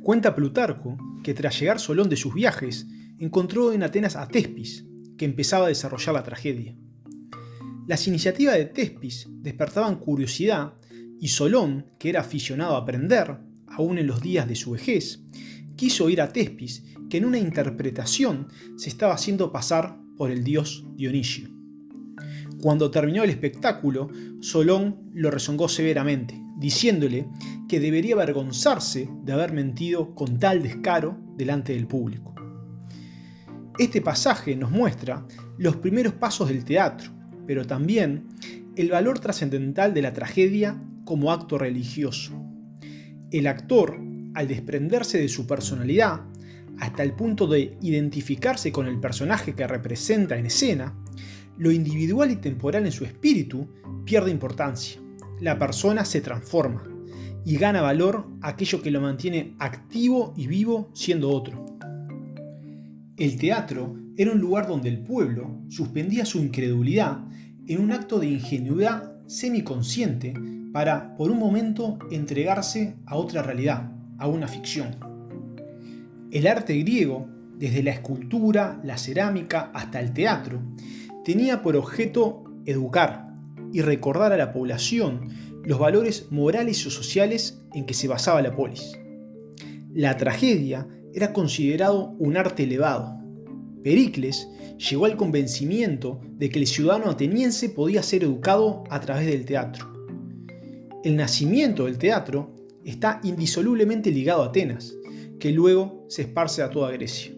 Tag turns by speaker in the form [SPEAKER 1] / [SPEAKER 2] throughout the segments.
[SPEAKER 1] Cuenta Plutarco que tras llegar Solón de sus viajes, encontró en Atenas a Tespis, que empezaba a desarrollar la tragedia. Las iniciativas de Tespis despertaban curiosidad y Solón, que era aficionado a aprender, aún en los días de su vejez, quiso ir a Tespis, que en una interpretación se estaba haciendo pasar por el dios Dionisio. Cuando terminó el espectáculo, Solón lo rezongó severamente, diciéndole que debería avergonzarse de haber mentido con tal descaro delante del público. Este pasaje nos muestra los primeros pasos del teatro, pero también el valor trascendental de la tragedia como acto religioso. El actor, al desprenderse de su personalidad, hasta el punto de identificarse con el personaje que representa en escena, lo individual y temporal en su espíritu pierde importancia. La persona se transforma y gana valor aquello que lo mantiene activo y vivo siendo otro. El teatro era un lugar donde el pueblo suspendía su incredulidad en un acto de ingenuidad semiconsciente para, por un momento, entregarse a otra realidad, a una ficción. El arte griego, desde la escultura, la cerámica hasta el teatro, tenía por objeto educar y recordar a la población los valores morales y sociales en que se basaba la polis. La tragedia era considerado un arte elevado. Pericles llegó al convencimiento de que el ciudadano ateniense podía ser educado a través del teatro. El nacimiento del teatro está indisolublemente ligado a Atenas, que luego se esparce a toda Grecia.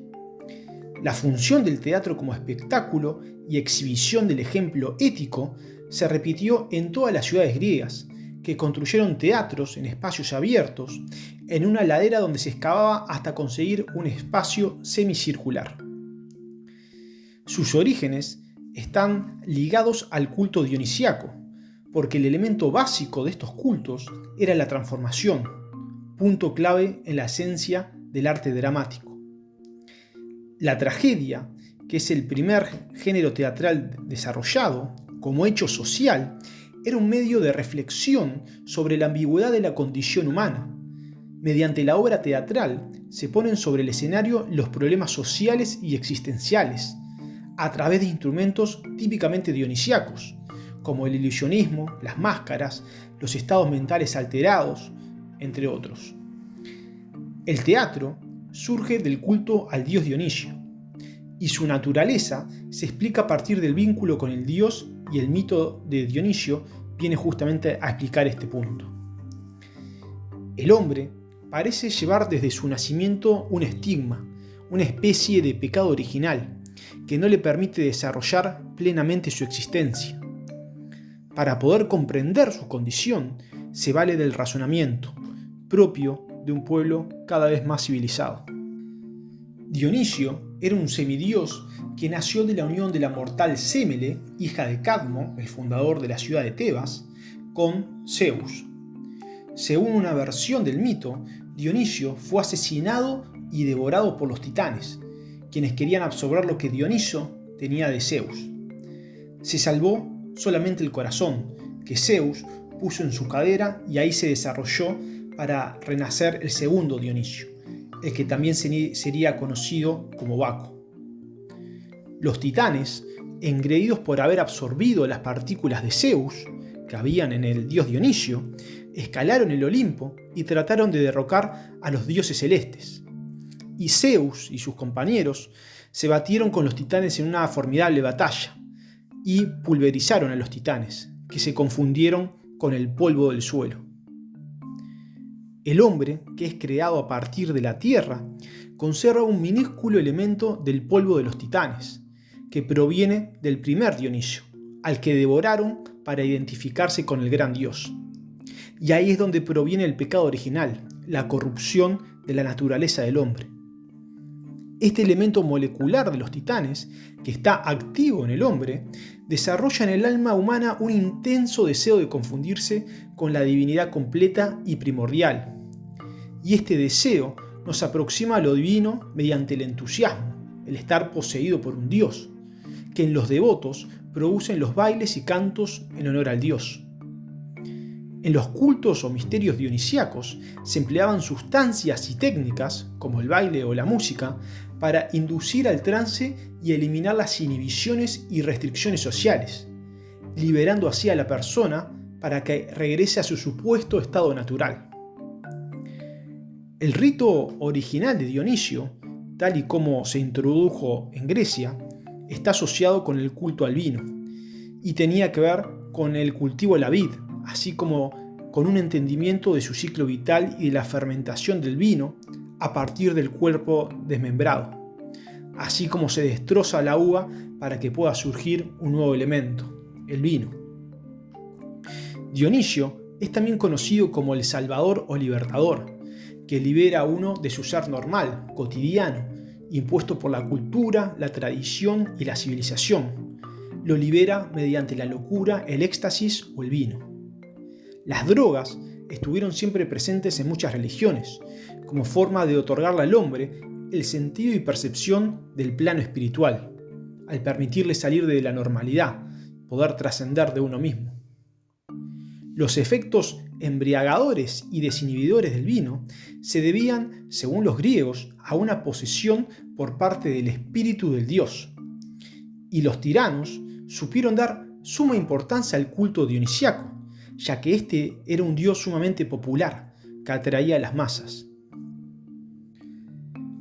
[SPEAKER 1] La función del teatro como espectáculo y exhibición del ejemplo ético se repitió en todas las ciudades griegas, que construyeron teatros en espacios abiertos, en una ladera donde se excavaba hasta conseguir un espacio semicircular. Sus orígenes están ligados al culto dionisíaco, porque el elemento básico de estos cultos era la transformación, punto clave en la esencia del arte dramático. La tragedia, que es el primer género teatral desarrollado como hecho social, era un medio de reflexión sobre la ambigüedad de la condición humana. Mediante la obra teatral se ponen sobre el escenario los problemas sociales y existenciales, a través de instrumentos típicamente dionisíacos, como el ilusionismo, las máscaras, los estados mentales alterados, entre otros. El teatro surge del culto al dios Dionisio, y su naturaleza se explica a partir del vínculo con el dios, y el mito de Dionisio viene justamente a explicar este punto. El hombre parece llevar desde su nacimiento un estigma, una especie de pecado original, que no le permite desarrollar plenamente su existencia. Para poder comprender su condición, se vale del razonamiento, propio de un pueblo cada vez más civilizado. Dionisio era un semidios que nació de la unión de la mortal Sémele, hija de Cadmo, el fundador de la ciudad de Tebas, con Zeus. Según una versión del mito, Dionisio fue asesinado y devorado por los titanes, quienes querían absorber lo que Dioniso tenía de Zeus. Se salvó solamente el corazón, que Zeus puso en su cadera, y ahí se desarrolló para renacer el segundo Dionisio, el que también sería conocido como Baco. Los titanes, engreídos por haber absorbido las partículas de Zeus, que habían en el dios Dionisio, escalaron el Olimpo y trataron de derrocar a los dioses celestes. Y Zeus y sus compañeros se batieron con los titanes en una formidable batalla y pulverizaron a los titanes, que se confundieron con el polvo del suelo. El hombre, que es creado a partir de la tierra, conserva un minúsculo elemento del polvo de los titanes, que proviene del primer Dionisio, al que devoraron para identificarse con el gran dios. Y ahí es donde proviene el pecado original, la corrupción de la naturaleza del hombre. Este elemento molecular de los titanes, que está activo en el hombre, desarrolla en el alma humana un intenso deseo de confundirse con la divinidad completa y primordial. Y este deseo nos aproxima a lo divino mediante el entusiasmo, el estar poseído por un dios, que en los devotos producen los bailes y cantos en honor al dios. En los cultos o misterios dionisíacos se empleaban sustancias y técnicas, como el baile o la música, para inducir al trance y eliminar las inhibiciones y restricciones sociales, liberando así a la persona para que regrese a su supuesto estado natural. El rito original de Dionisio, tal y como se introdujo en Grecia, está asociado con el culto al vino y tenía que ver con el cultivo de la vid, así como con un entendimiento de su ciclo vital y de la fermentación del vino a partir del cuerpo desmembrado, así como se destroza la uva para que pueda surgir un nuevo elemento, el vino. Dionisio es también conocido como el Salvador o Libertador, que libera a uno de su ser normal, cotidiano, impuesto por la cultura, la tradición y la civilización. Lo libera mediante la locura, el éxtasis o el vino. Las drogas estuvieron siempre presentes en muchas religiones, como forma de otorgarle al hombre el sentido y percepción del plano espiritual, al permitirle salir de la normalidad, poder trascender de uno mismo. Los efectos embriagadores y desinhibidores del vino se debían, según los griegos, a una posesión por parte del espíritu del dios. Y los tiranos supieron dar suma importancia al culto dionisíaco, ya que este era un dios sumamente popular que atraía a las masas.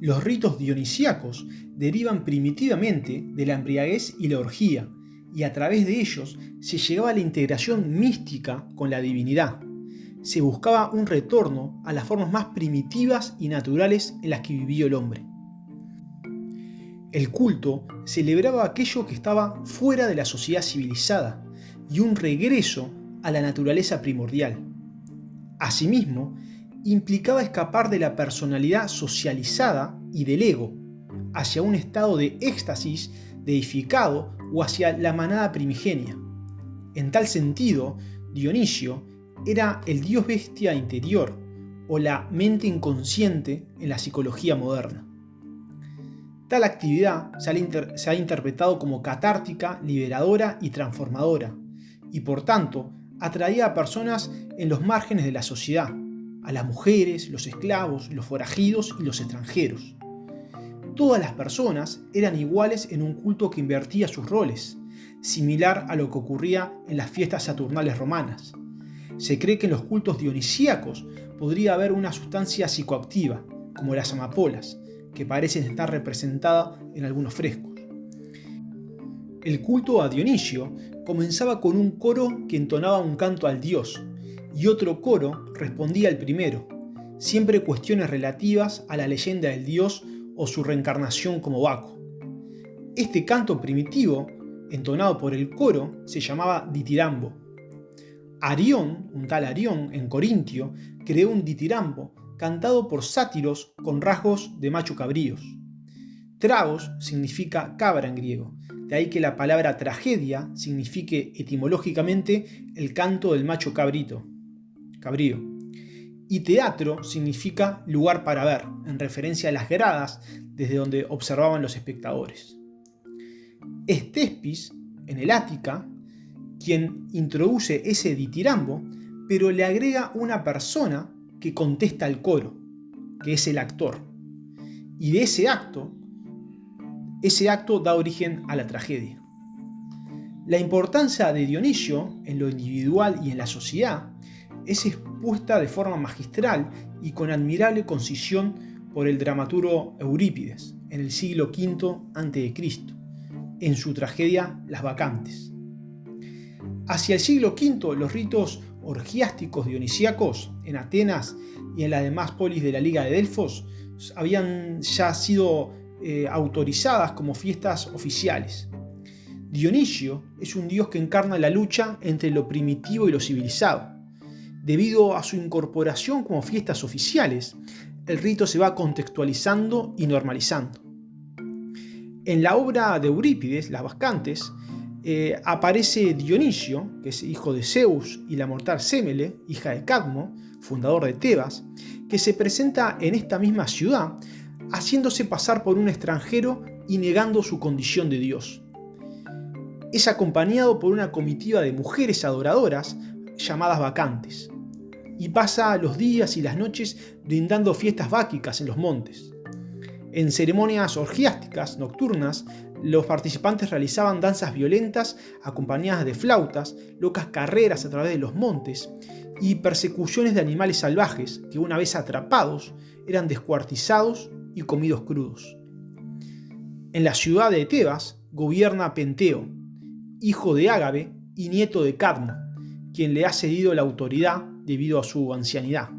[SPEAKER 1] Los ritos dionisíacos derivan primitivamente de la embriaguez y la orgía, y a través de ellos se llegaba a la integración mística con la divinidad. Se buscaba un retorno a las formas más primitivas y naturales en las que vivió el hombre. El culto celebraba aquello que estaba fuera de la sociedad civilizada y un regreso a la naturaleza primordial. Asimismo, implicaba escapar de la personalidad socializada y del ego, hacia un estado de éxtasis deificado o hacia la manada primigenia. En tal sentido, Dionisio era el dios bestia interior o la mente inconsciente en la psicología moderna. Tal actividad se ha interpretado como catártica, liberadora y transformadora, y por tanto atraía a personas en los márgenes de la sociedad, a las mujeres, los esclavos, los forajidos y los extranjeros. Todas las personas eran iguales en un culto que invertía sus roles, similar a lo que ocurría en las fiestas saturnales romanas. Se cree que en los cultos dionisíacos podría haber una sustancia psicoactiva, como las amapolas, que parecen estar representadas en algunos frescos. El culto a Dionisio comenzaba con un coro que entonaba un canto al dios, y otro coro respondía al primero, siempre cuestiones relativas a la leyenda del dios o su reencarnación como Baco. Este canto primitivo, entonado por el coro, se llamaba ditirambo. Arión, un tal Arión, en Corintio, creó un ditirambo cantado por sátiros con rasgos de macho cabríos. Tragos significa cabra en griego, de ahí que la palabra tragedia signifique etimológicamente el canto del macho cabrío. Y teatro significa lugar para ver, en referencia a las gradas desde donde observaban los espectadores. Es Tespis, en el Ática, quien introduce ese ditirambo, pero le agrega una persona que contesta al coro, que es el actor. Y de ese acto da origen a la tragedia. La importancia de Dionisio en lo individual y en la sociedad es expuesta de forma magistral y con admirable concisión por el dramaturgo Eurípides en el siglo V a.C., en su tragedia Las Bacantes. Hacia el siglo V, los ritos orgiásticos dionisíacos en Atenas y en las demás polis de la Liga de Delfos habían ya sido autorizadas como fiestas oficiales. Dionisio es un dios que encarna la lucha entre lo primitivo y lo civilizado. Debido a su incorporación como fiestas oficiales, el rito se va contextualizando y normalizando. En la obra de Eurípides, Las Bacantes, aparece Dionisio, que es hijo de Zeus, y la mortal Sémele, hija de Cadmo, fundador de Tebas, que se presenta en esta misma ciudad, haciéndose pasar por un extranjero y negando su condición de dios. Es acompañado por una comitiva de mujeres adoradoras llamadas bacantes, y pasa los días y las noches brindando fiestas báquicas en los montes. En ceremonias orgiásticas nocturnas, los participantes realizaban danzas violentas acompañadas de flautas, locas carreras a través de los montes y persecuciones de animales salvajes que, una vez atrapados, eran descuartizados y comidos crudos. En la ciudad de Tebas gobierna Penteo, hijo de Ágave y nieto de Cadmo, quien le ha cedido la autoridad debido a su ancianidad.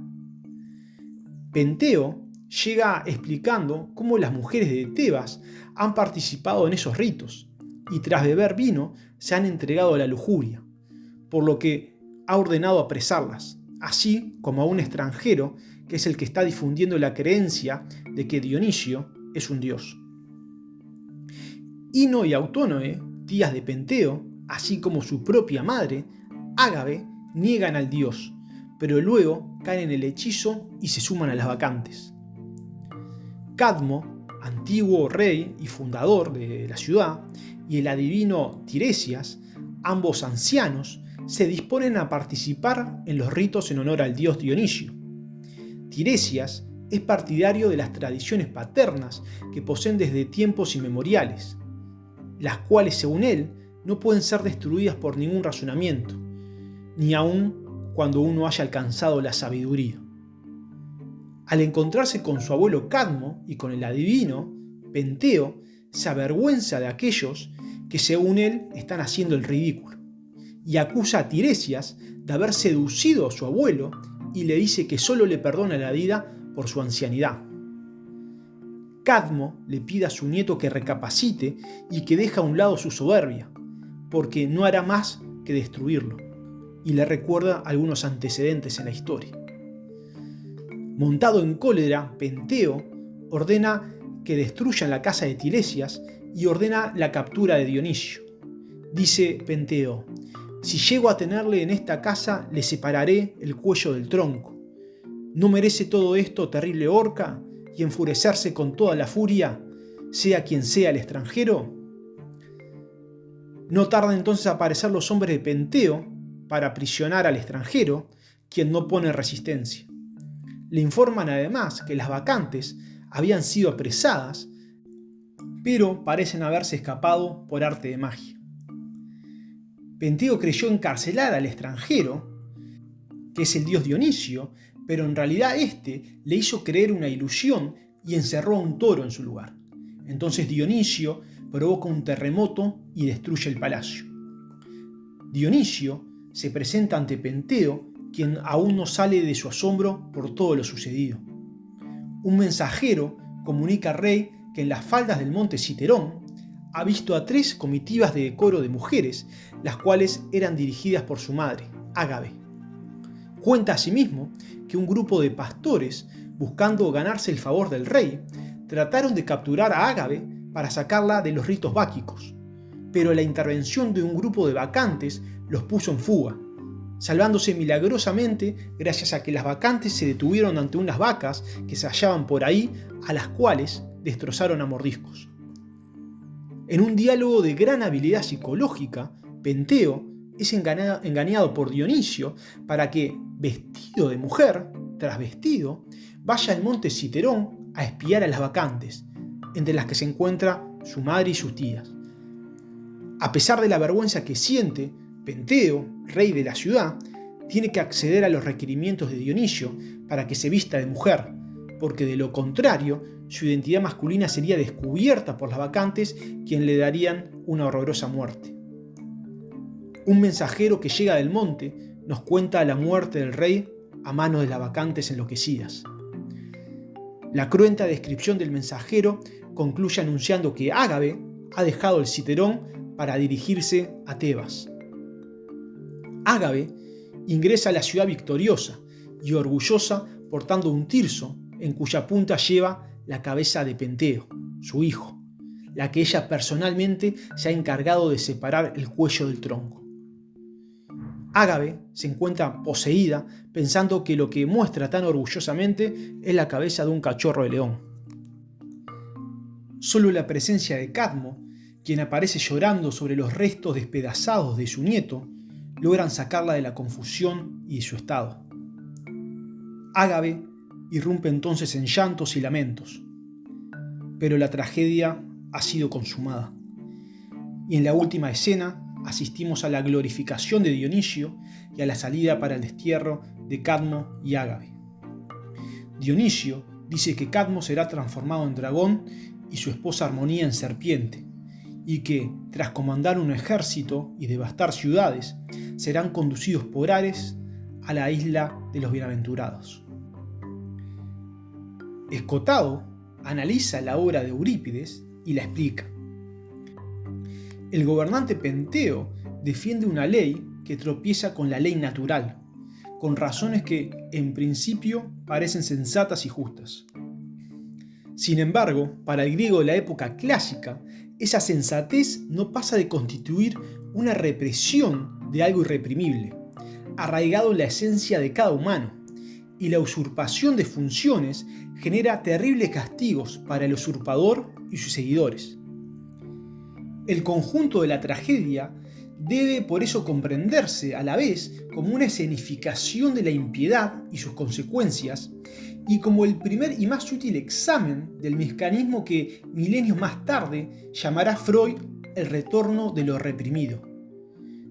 [SPEAKER 1] Penteo llega explicando cómo las mujeres de Tebas han participado en esos ritos y tras beber vino se han entregado a la lujuria, por lo que ha ordenado apresarlas, así como a un extranjero que es el que está difundiendo la creencia de que Dionisio es un dios. Ino y Autónoe, tías de Penteo, así como su propia madre, Ágave, niegan al dios, pero luego caen en el hechizo y se suman a las bacantes. Cadmo, antiguo rey y fundador de la ciudad, y el adivino Tiresias, ambos ancianos, se disponen a participar en los ritos en honor al dios Dionisio. Tiresias es partidario de las tradiciones paternas que poseen desde tiempos inmemoriales, las cuales, según él, no pueden ser destruidas por ningún razonamiento, ni aun cuando uno haya alcanzado la sabiduría. Al encontrarse con su abuelo Cadmo y con el adivino, Penteo se avergüenza de aquellos que, según él, están haciendo el ridículo, y acusa a Tiresias de haber seducido a su abuelo y le dice que solo le perdona la vida por su ancianidad. Cadmo le pide a su nieto que recapacite y que deje a un lado su soberbia, porque no hará más que destruirlo, y le recuerda algunos antecedentes en la historia. Montado en cólera, Penteo ordena que destruyan la casa de Tiresias y ordena la captura de Dionisio. Dice Penteo: «Si llego a tenerle en esta casa, le separaré el cuello del tronco. ¿No merece todo esto terrible horca y enfurecerse con toda la furia, sea quien sea el extranjero?» No tardan entonces a aparecer los hombres de Penteo para aprisionar al extranjero, quien no pone resistencia. Le informan además que las bacantes habían sido apresadas, pero parecen haberse escapado por arte de magia. Penteo creyó encarcelar al extranjero, que es el dios Dionisio, pero en realidad éste le hizo creer una ilusión y encerró a un toro en su lugar. Entonces Dionisio provoca un terremoto y destruye el palacio. Dionisio se presenta ante Penteo, quien aún no sale de su asombro por todo lo sucedido. Un mensajero comunica al rey que en las faldas del monte Citerón ha visto a 3 comitivas de coro de mujeres, las cuales eran dirigidas por su madre, Ágave. Cuenta asimismo que un grupo de pastores, buscando ganarse el favor del rey, trataron de capturar a Ágave para sacarla de los ritos báquicos, pero la intervención de un grupo de bacantes los puso en fuga, salvándose milagrosamente gracias a que las bacantes se detuvieron ante unas vacas que se hallaban por ahí, a las cuales destrozaron a mordiscos. En un diálogo de gran habilidad psicológica, Penteo es engañado por Dionisio para que, vestido de mujer, tras vestido, vaya al monte Citerón a espiar a las bacantes, entre las que se encuentra su madre y sus tías. A pesar de la vergüenza que siente, Penteo, rey de la ciudad, tiene que acceder a los requerimientos de Dionisio para que se vista de mujer, porque de lo contrario, su identidad masculina sería descubierta por las bacantes, quien le darían una horrorosa muerte. Un mensajero que llega del monte nos cuenta la muerte del rey a manos de las bacantes enloquecidas. La cruenta descripción del mensajero concluye anunciando que Ágave ha dejado el Citerón para dirigirse a Tebas. Ágave ingresa a la ciudad victoriosa y orgullosa portando un tirso en cuya punta lleva la cabeza de Penteo, su hijo, la que ella personalmente se ha encargado de separar el cuello del tronco. Ágave se encuentra poseída pensando que lo que muestra tan orgullosamente es la cabeza de un cachorro de león. Solo la presencia de Cadmo, quien aparece llorando sobre los restos despedazados de su nieto, logran sacarla de la confusión y de su estado. Ágave irrumpe entonces en llantos y lamentos. Pero la tragedia ha sido consumada. Y en la última escena asistimos a la glorificación de Dionisio y a la salida para el destierro de Cadmo y Ágave. Dionisio dice que Cadmo será transformado en dragón y su esposa Armonía en serpiente, y que, tras comandar un ejército y devastar ciudades, serán conducidos por Ares a la isla de los bienaventurados. Escotado analiza la obra de Eurípides y la explica. El gobernante Penteo defiende una ley que tropieza con la ley natural, con razones que, en principio, parecen sensatas y justas. Sin embargo, para el griego de la época clásica, esa sensatez no pasa de constituir una represión de algo irreprimible, arraigado en la esencia de cada humano, y la usurpación de funciones genera terribles castigos para el usurpador y sus seguidores. El conjunto de la tragedia debe por eso comprenderse a la vez como una escenificación de la impiedad y sus consecuencias, y como el primer y más útil examen del mecanismo que milenios más tarde llamará Freud el retorno de lo reprimido.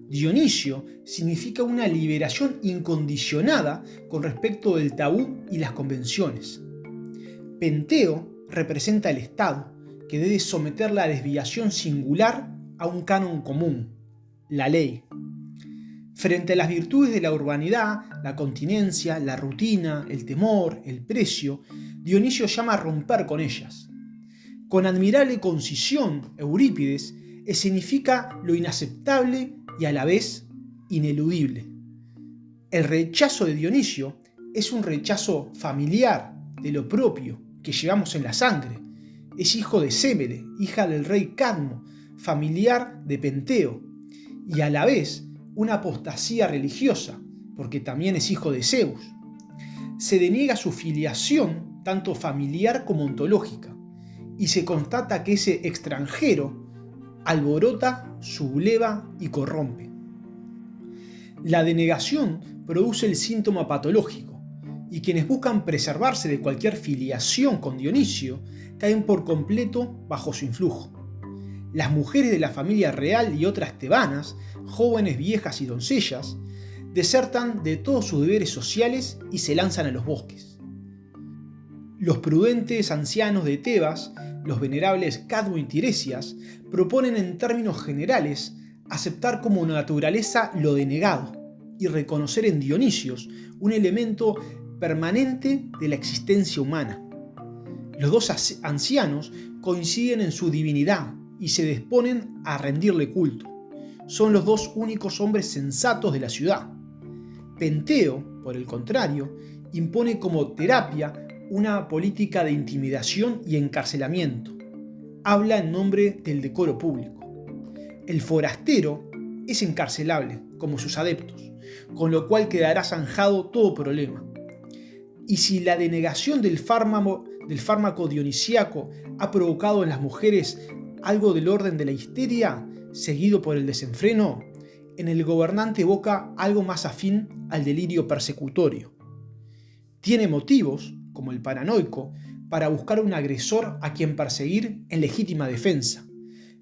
[SPEAKER 1] Dionisio significa una liberación incondicionada con respecto del tabú y las convenciones. Penteo representa el Estado, que debe someter la desviación singular a un canon común, la ley. Frente a las virtudes de la urbanidad, la continencia, la rutina, el temor, el precio, Dionisio llama a romper con ellas. Con admirable concisión, Eurípides escenifica lo inaceptable y a la vez ineludible. El rechazo de Dionisio es un rechazo familiar de lo propio que llevamos en la sangre. Es hijo de Sémele, hija del rey Cadmo, familiar de Penteo, y a la vez una apostasía religiosa, porque también es hijo de Zeus. Se deniega su filiación tanto familiar como ontológica, y se constata que ese extranjero alborota, subleva y corrompe. La denegación produce el síntoma patológico, y quienes buscan preservarse de cualquier filiación con Dionisio caen por completo bajo su influjo. Las mujeres de la familia real y otras tebanas, jóvenes, viejas y doncellas, desertan de todos sus deberes sociales y se lanzan a los bosques. Los prudentes ancianos de Tebas, los venerables Cadmo y Tiresias, proponen en términos generales aceptar como naturaleza lo denegado y reconocer en Dionisios un elemento permanente de la existencia humana. Los dos ancianos coinciden en su divinidad y se disponen a rendirle culto. Son los dos únicos hombres sensatos de la ciudad. Penteo, por el contrario, impone como terapia una política de intimidación y encarcelamiento. Habla en nombre del decoro público. El forastero es encarcelable, como sus adeptos, con lo cual quedará zanjado todo problema. Y si la denegación del fármaco dionisíaco ha provocado en las mujeres algo del orden de la histeria, seguido por el desenfreno, en el gobernante evoca algo más afín al delirio persecutorio. Tiene motivos, como el paranoico, para buscar un agresor a quien perseguir en legítima defensa,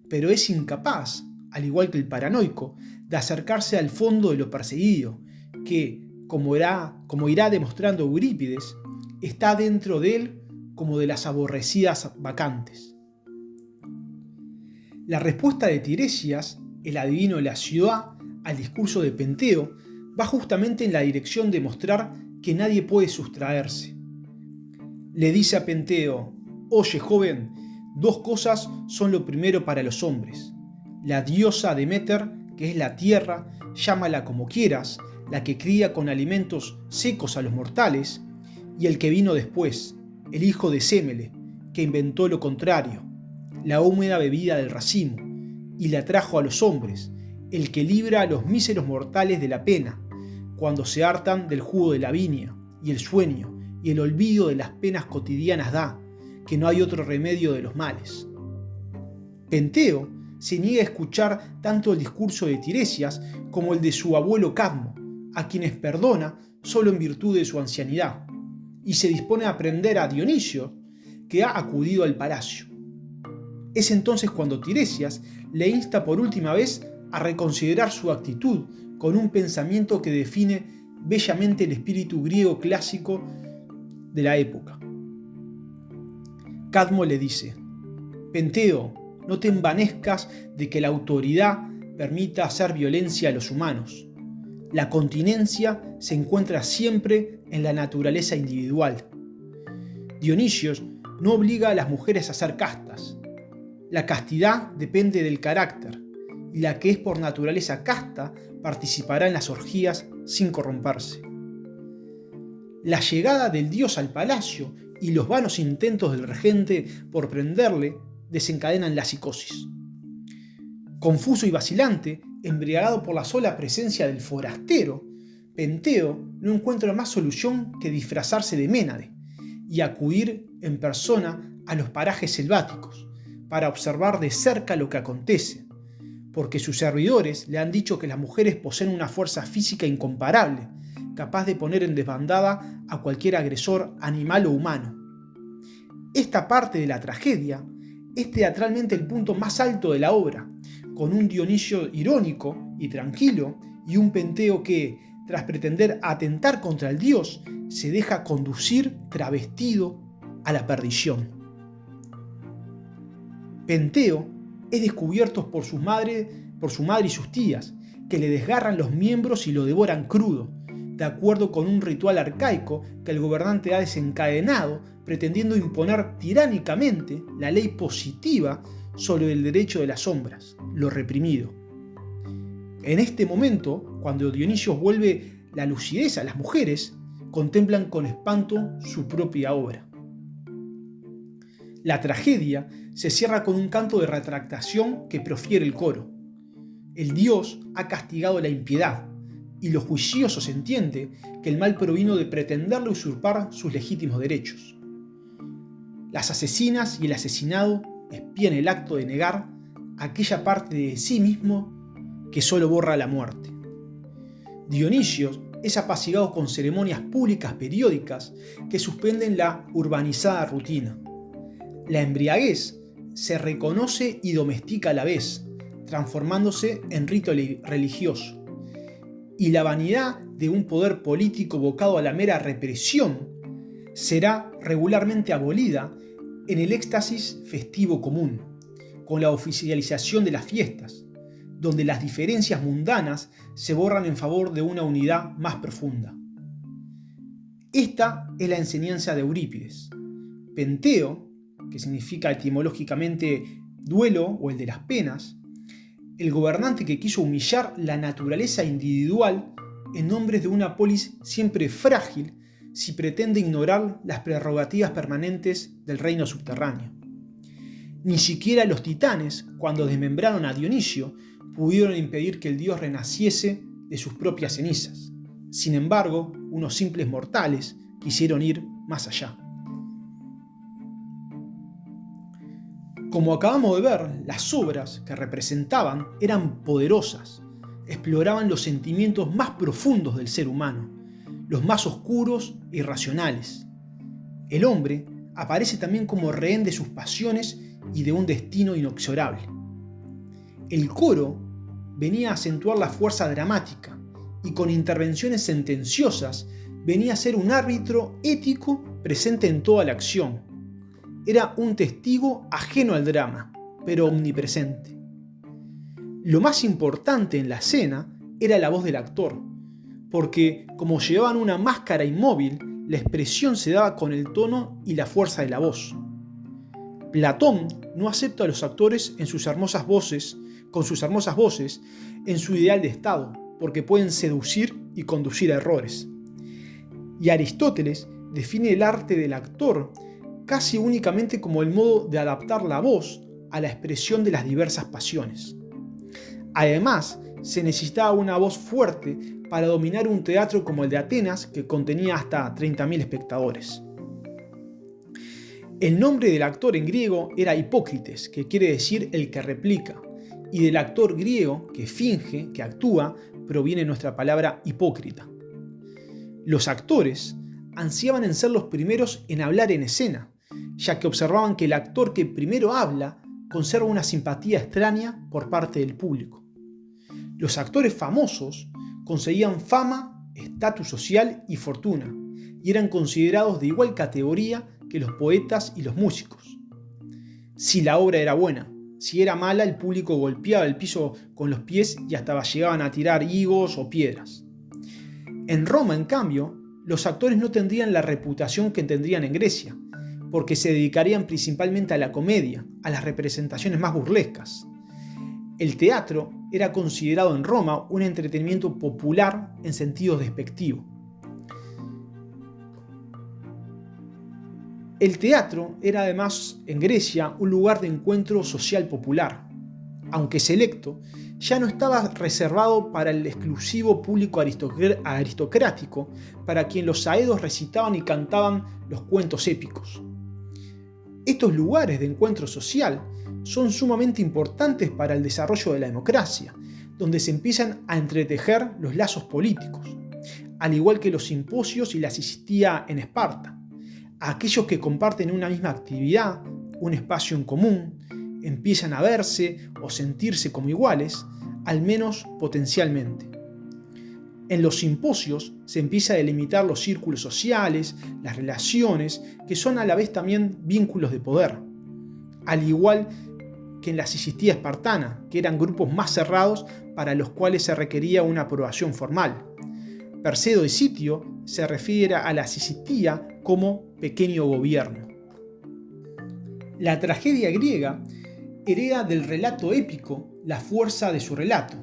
[SPEAKER 1] pero es incapaz, al igual que el paranoico, de acercarse al fondo de lo perseguido, que, como irá demostrando Eurípides, está dentro de él como de las aborrecidas bacantes. La respuesta de Tiresias, el adivino de la ciudad, al discurso de Penteo, va justamente en la dirección de mostrar que nadie puede sustraerse. Le dice a Penteo: «Oye, joven, dos cosas son lo primero para los hombres. La diosa Deméter, que es la tierra, llámala como quieras, la que cría con alimentos secos a los mortales, y el que vino después, el hijo de Sémele, que inventó lo contrario, la húmeda bebida del racimo, y la trajo a los hombres, el que libra a los míseros mortales de la pena, cuando se hartan del jugo de la viña, y el sueño, y el olvido de las penas cotidianas da, que no hay otro remedio de los males». Penteo se niega a escuchar tanto el discurso de Tiresias como el de su abuelo Cadmo, a quienes perdona solo en virtud de su ancianidad. y se dispone a prender a Dionisio, que ha acudido al palacio. Es entonces cuando Tiresias le insta por última vez a reconsiderar su actitud con un pensamiento que define bellamente el espíritu griego clásico de la época. Cadmo le dice: Penteo, no te envanezcas de que la autoridad permita hacer violencia a los humanos. La continencia se encuentra siempre en la naturaleza individual. Dionisio no obliga a las mujeres a ser castas. La castidad depende del carácter, y la que es por naturaleza casta participará en las orgías sin corromperse. La llegada del dios al palacio y los vanos intentos del regente por prenderle desencadenan la psicosis. Confuso y vacilante, embriagado por la sola presencia del forastero, Penteo no encuentra más solución que disfrazarse de Ménade y acudir en persona a los parajes selváticos para observar de cerca lo que acontece, porque sus servidores le han dicho que las mujeres poseen una fuerza física incomparable, capaz de poner en desbandada a cualquier agresor animal o humano. Esta parte de la tragedia es teatralmente el punto más alto de la obra, con un Dionisio irónico y tranquilo y un Penteo que, tras pretender atentar contra el dios, se deja conducir travestido a la perdición. Penteo es descubierto por su madre y sus tías, que le desgarran los miembros y lo devoran crudo, de acuerdo con un ritual arcaico que el gobernante ha desencadenado, pretendiendo imponer tiránicamente la ley positiva sobre el derecho de las sombras, lo reprimido. En este momento, cuando Dionisio vuelve la lucidez a las mujeres, contemplan con espanto su propia obra. La tragedia se cierra con un canto de retractación que profiere el coro. El dios ha castigado la impiedad, y lo juicioso se entiende que el mal provino de pretenderle usurpar sus legítimos derechos. Las asesinas y el asesinado espían el acto de negar aquella parte de sí mismo que solo borra la muerte. Dionisio es apaciguado con ceremonias públicas periódicas que suspenden la urbanizada rutina. La embriaguez se reconoce y domestica a la vez, transformándose en rito religioso. Y la vanidad de un poder político vocado a la mera represión será regularmente abolida en el éxtasis festivo común, con la oficialización de las fiestas, donde las diferencias mundanas se borran en favor de una unidad más profunda. Esta es la enseñanza de Eurípides. Penteo, que significa etimológicamente duelo o el de las penas, el gobernante que quiso humillar la naturaleza individual en nombre de una polis siempre frágil si pretende ignorar las prerrogativas permanentes del reino subterráneo. Ni siquiera los titanes, cuando desmembraron a Dionisio, pudieron impedir que el dios renaciese de sus propias cenizas. Sin embargo, unos simples mortales quisieron ir más allá. Como acabamos de ver, las obras que representaban eran poderosas, exploraban los sentimientos más profundos del ser humano, los más oscuros e irracionales. El hombre aparece también como rehén de sus pasiones y de un destino inexorable. El coro venía a acentuar la fuerza dramática y con intervenciones sentenciosas venía a ser un árbitro ético presente en toda la acción. Era un testigo ajeno al drama, pero omnipresente. Lo más importante en la escena era la voz del actor, porque como llevaban una máscara inmóvil, la expresión se daba con el tono y la fuerza de la voz. Platón no acepta a los actores con sus hermosas voces, en su ideal de estado, porque pueden seducir y conducir a errores. Y Aristóteles define el arte del actor casi únicamente como el modo de adaptar la voz a la expresión de las diversas pasiones. Además, se necesitaba una voz fuerte para dominar un teatro como el de Atenas, que contenía hasta 30.000 espectadores. El nombre del actor en griego era Hipócrites, que quiere decir el que replica, y del actor griego que finge, que actúa, proviene nuestra palabra hipócrita. Los actores ansiaban en ser los primeros en hablar en escena, ya que observaban que el actor que primero habla conserva una simpatía extraña por parte del público. Los actores famosos conseguían fama, estatus social y fortuna, y eran considerados de igual categoría que los poetas y los músicos. Si la obra era buena, si era mala, el público golpeaba el piso con los pies y hasta llegaban a tirar higos o piedras. En Roma, en cambio, los actores no tendrían la reputación que tendrían en Grecia, porque se dedicarían principalmente a la comedia, a las representaciones más burlescas. El teatro era considerado en Roma un entretenimiento popular en sentido despectivo. El teatro era además en Grecia un lugar de encuentro social popular. Aunque selecto, ya no estaba reservado para el exclusivo público aristocrático, para quien los aedos recitaban y cantaban los cuentos épicos. Estos lugares de encuentro social son sumamente importantes para el desarrollo de la democracia, donde se empiezan a entretejer los lazos políticos, al igual que los simposios y la sisitía en Esparta. Aquellos que comparten una misma actividad, un espacio en común, empiezan a verse o sentirse como iguales, al menos potencialmente. En los simposios se empieza a delimitar los círculos sociales, las relaciones, que son a la vez también vínculos de poder, al igual que en la sisitía espartana, que eran grupos más cerrados para los cuales se requería una aprobación formal. Perseo de Sitio se refiere a la sisitía como pequeño gobierno. La tragedia griega hereda del relato épico la fuerza de su relato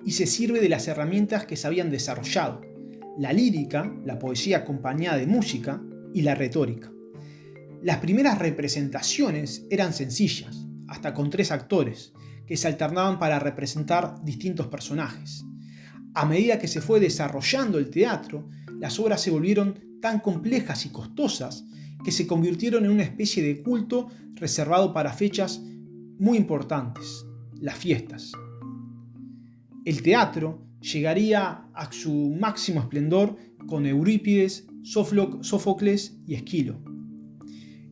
[SPEAKER 1] y se sirve de las herramientas que se habían desarrollado: la lírica, la poesía acompañada de música y la retórica. Las primeras representaciones eran sencillas, hasta con 3 actores, que se alternaban para representar distintos personajes. A medida que se fue desarrollando el teatro, las obras se volvieron tan complejas y costosas que se convirtieron en una especie de culto reservado para fechas muy importantes, las fiestas. El teatro llegaría a su máximo esplendor con Eurípides, Sófocles y Esquilo.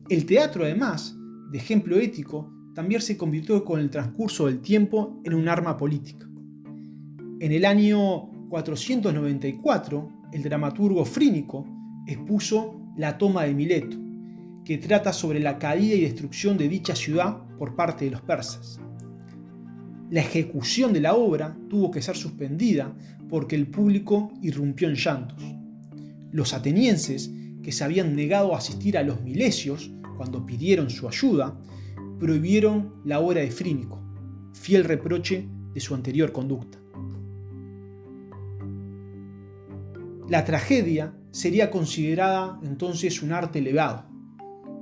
[SPEAKER 1] El teatro, además de ejemplo ético, también se convirtió con el transcurso del tiempo en un arma política. En el año 494, el dramaturgo Frínico expuso La toma de Mileto, que trata sobre la caída y destrucción de dicha ciudad por parte de los persas. La ejecución de la obra tuvo que ser suspendida porque el público irrumpió en llantos. Los atenienses, que se habían negado a asistir a los milesios cuando pidieron su ayuda, prohibieron la obra de Frínico, fiel reproche de su anterior conducta. La tragedia sería considerada entonces un arte elevado.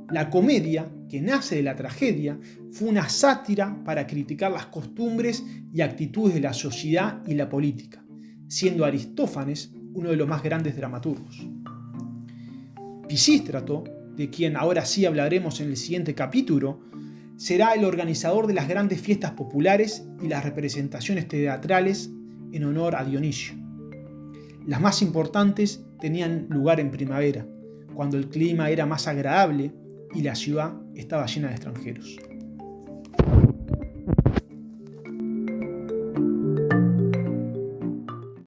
[SPEAKER 1] La comedia, que nace de la tragedia, fue una sátira para criticar las costumbres y actitudes de la sociedad y la política, siendo Aristófanes uno de los más grandes dramaturgos. Pisístrato, de quien ahora sí hablaremos en el siguiente capítulo, será el organizador de las grandes fiestas populares y las representaciones teatrales en honor a Dionisio. Las más importantes tenían lugar en primavera, cuando el clima era más agradable y la ciudad estaba llena de extranjeros.